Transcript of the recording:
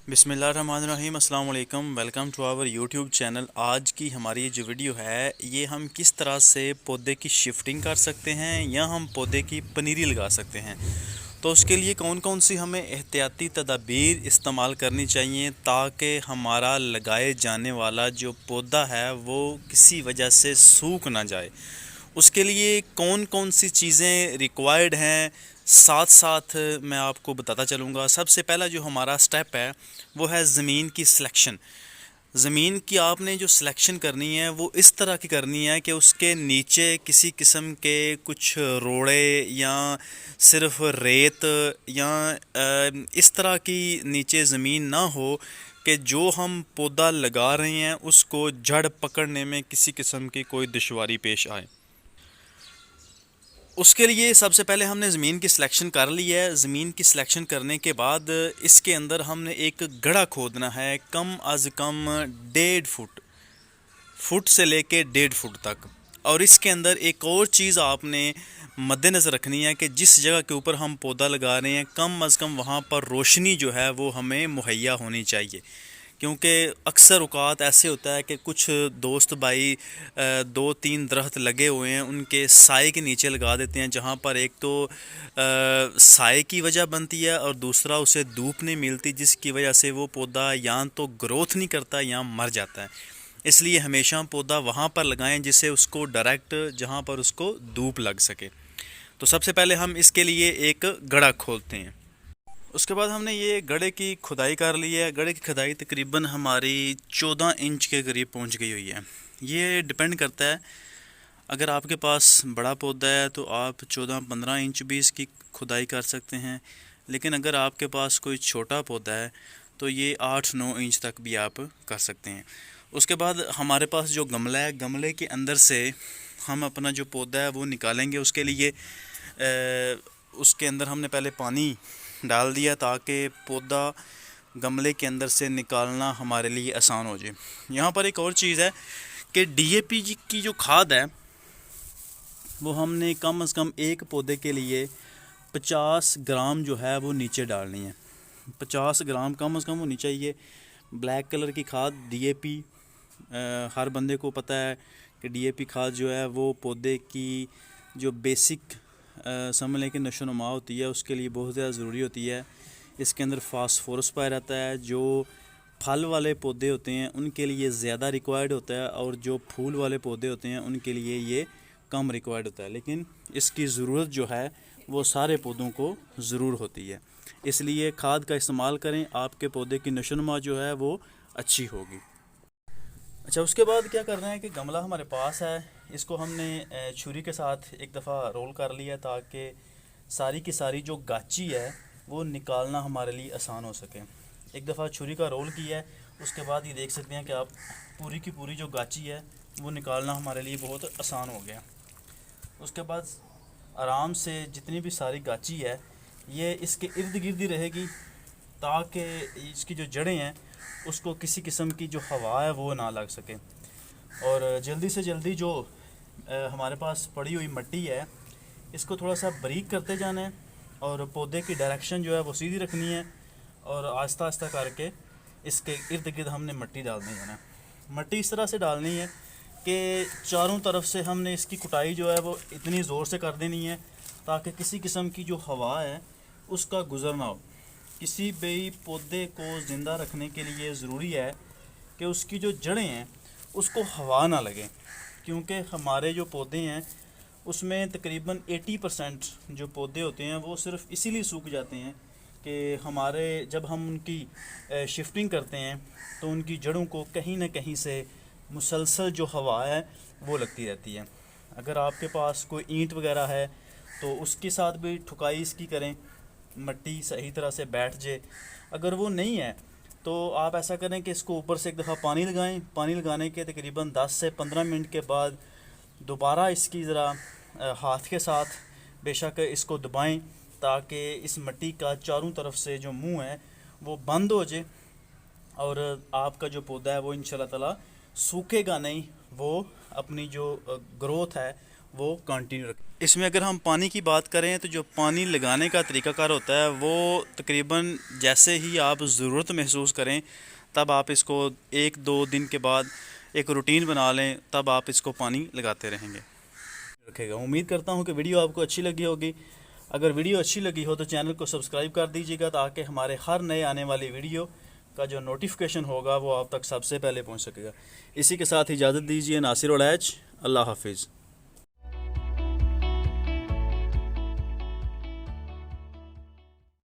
बिस्मिल्लाहिर्रहमानिर्रहीम अस्सलाम वालेकुम। Welcome to our YouTube channel. आज की हमारी जो वीडियो है ये हम किस तरह से पौधे की शिफ्टिंग कर सकते हैं या हम पौधे की पनीरी लगा सकते हैं। तो उसके लिए कौन कौन सी हमें एहतियाती तदाबीर इस्तेमाल करनी चाहिए ताकि हमारा लगाए जाने वाला जो पौधा है वो किसी वजह से सूख ना जाए। उसके लिए कौन कौन सी चीज़ें रिक्वायर्ड हैं साथ साथ मैं आपको बताता चलूँगा। सबसे पहला जो हमारा स्टेप है वो है ज़मीन की सिलेक्शन। ज़मीन की आपने जो सिलेक्शन करनी है वो इस तरह की करनी है कि उसके नीचे किसी किस्म के कुछ रोड़े या सिर्फ रेत या इस तरह की नीचे ज़मीन ना हो कि जो हम पौधा लगा रहे हैं उसको जड़ पकड़ने में किसी किस्म की कोई दुश्वारी पेश आए। उसके लिए सबसे पहले हमने ज़मीन की सिलेक्शन कर ली है। ज़मीन की सिलेक्शन करने के बाद इसके अंदर हमने एक गड्ढा खोदना है कम अज़ कम 1.5 फुट से लेके 1.5 फुट तक। और इसके अंदर एक और चीज़ आपने मद्देनज़र रखनी है कि जिस जगह के ऊपर हम पौधा लगा रहे हैं कम अज़ कम वहाँ पर रोशनी जो है वो हमें मुहैया होनी चाहिए। क्योंकि अक्सर औक़ात ऐसे होता है कि कुछ दोस्त भाई 2-3 दरख्त लगे हुए हैं उनके साए के नीचे लगा देते हैं, जहाँ पर एक तो साए की वजह बनती है और दूसरा उसे धूप नहीं मिलती, जिसकी वजह से वो पौधा या तो ग्रोथ नहीं करता या मर जाता है। इसलिए हमेशा पौधा वहाँ पर लगाएं जिससे उसको डायरेक्ट जहाँ पर उसको धूप लग सके। तो सबसे पहले हम इसके लिए एक गड्ढा खोदते हैं। उसके बाद हमने ये गड्ढे की खुदाई कर ली है। गड्ढे की खुदाई तकरीबन हमारी 14 इंच के करीब पहुंच गई हुई है। ये डिपेंड करता है, अगर आपके पास बड़ा पौधा है तो आप 14-15 इंच भी इसकी खुदाई कर सकते हैं, लेकिन अगर आपके पास कोई छोटा पौधा है तो ये 8-9 इंच तक भी आप कर सकते हैं। उसके बाद हमारे पास जो गमला है, गमले के अंदर से हम अपना जो पौधा है वो निकालेंगे। उसके लिए उसके अंदर हमने पहले पानी डाल दिया ताकि पौधा गमले के अंदर से निकालना हमारे लिए आसान हो जाए। यहाँ पर एक और चीज़ है कि डीएपी की जो खाद है वो हमने कम से कम एक पौधे के लिए 50 ग्राम जो है वो नीचे डालनी है। 50 ग्राम कम से कम होनी चाहिए। ब्लैक कलर की खाद डीएपी, हर बंदे को पता है कि डीएपी खाद जो है वो पौधे की जो बेसिक समझ लें कि नशोनुमा होती है उसके लिए बहुत ज़्यादा ज़रूरी होती है। इसके अंदर फास्फोरस पाया जाता है, जो फल वाले पौधे होते हैं उनके लिए ज़्यादा रिक्वायर्ड होता है और जो फूल वाले पौधे होते हैं उनके लिए ये कम रिक्वायर्ड होता है, लेकिन इसकी ज़रूरत जो है वो सारे पौधों को ज़रूर होती है। इसलिए खाद का इस्तेमाल करें, आपके पौधे की नशोनुमा जो है वो अच्छी होगी। अच्छा, उसके बाद क्या करना है कि गमला हमारे पास है, इसको हमने छुरी के साथ एक दफ़ा रोल कर लिया ताकि सारी की सारी जो गाची है वो निकालना हमारे लिए आसान हो सके। एक दफ़ा छुरी का रोल किया है, उसके बाद ये देख सकते हैं कि आप पूरी की पूरी जो गाची है वो निकालना हमारे लिए बहुत आसान हो गया। उसके बाद आराम से जितनी भी सारी गाची है ये इसके इर्द गिर्द ही रहेगी ताकि इसकी जो जड़ें हैं उसको किसी किस्म की जो हवा है वो ना लग सके। और जल्दी से जल्दी जो हमारे पास पड़ी हुई मिट्टी है इसको थोड़ा सा बारीक करते जाना है और पौधे की डायरेक्शन जो है वो सीधी रखनी है और आहिस्ता आहिस्ता करके इसके इर्द गिर्द हमने मिट्टी डालनी है ना। मिट्टी इस तरह से डालनी है कि चारों तरफ से हमने इसकी कुटाई जो है वो इतनी ज़ोर से कर देनी है ताकि किसी किस्म की जो हवा है उसका गुज़र ना हो। किसी भी पौधे को ज़िंदा रखने के लिए ज़रूरी है कि उसकी जो जड़ें हैं उसको हवा ना लगे, क्योंकि हमारे जो पौधे हैं उसमें तकरीबन 80% जो पौधे होते हैं वो सिर्फ इसीलिए सूख जाते हैं कि हमारे जब हम उनकी शिफ्टिंग करते हैं तो उनकी जड़ों को कहीं ना कहीं से मुसलसल जो हवा है वो लगती रहती है। अगर आपके पास कोई ईंट वगैरह है तो उसके साथ भी ठुकाई इसकी करें, मिट्टी सही तरह से बैठ जाए। अगर वो नहीं है तो आप ऐसा करें कि इसको ऊपर से एक दफ़ा पानी लगाएं। पानी लगाने के तकरीबन 10 से 15 मिनट के बाद दोबारा इसकी ज़रा हाथ के साथ बेशक इसको दबाएं ताकि इस मिट्टी का चारों तरफ से जो मुंह है वो बंद हो जाए और आपका जो पौधा है वो इंशाल्लाह ताला सूखेगा नहीं, वो अपनी जो ग्रोथ है वो कंटिन्यू रखें। इसमें अगर हम पानी की बात करें तो जो पानी लगाने का तरीक़ाकार होता है वो तकरीबन जैसे ही आप ज़रूरत महसूस करें तब आप इसको 1-2 दिन के बाद एक रूटीन बना लें, तब आप इसको पानी लगाते रहेंगे रखेगा। उम्मीद करता हूँ कि वीडियो आपको अच्छी लगी होगी। अगर वीडियो अच्छी लगी हो तो चैनल को सब्सक्राइब कर दीजिएगा ताकि हमारे हर नए आने वाली वीडियो का जो नोटिफिकेशन होगा वो आप तक सबसे पहले पहुँच सकेगा। इसी के साथ इजाज़त दीजिए। नासिर उलैच, अल्लाह हाफिज़।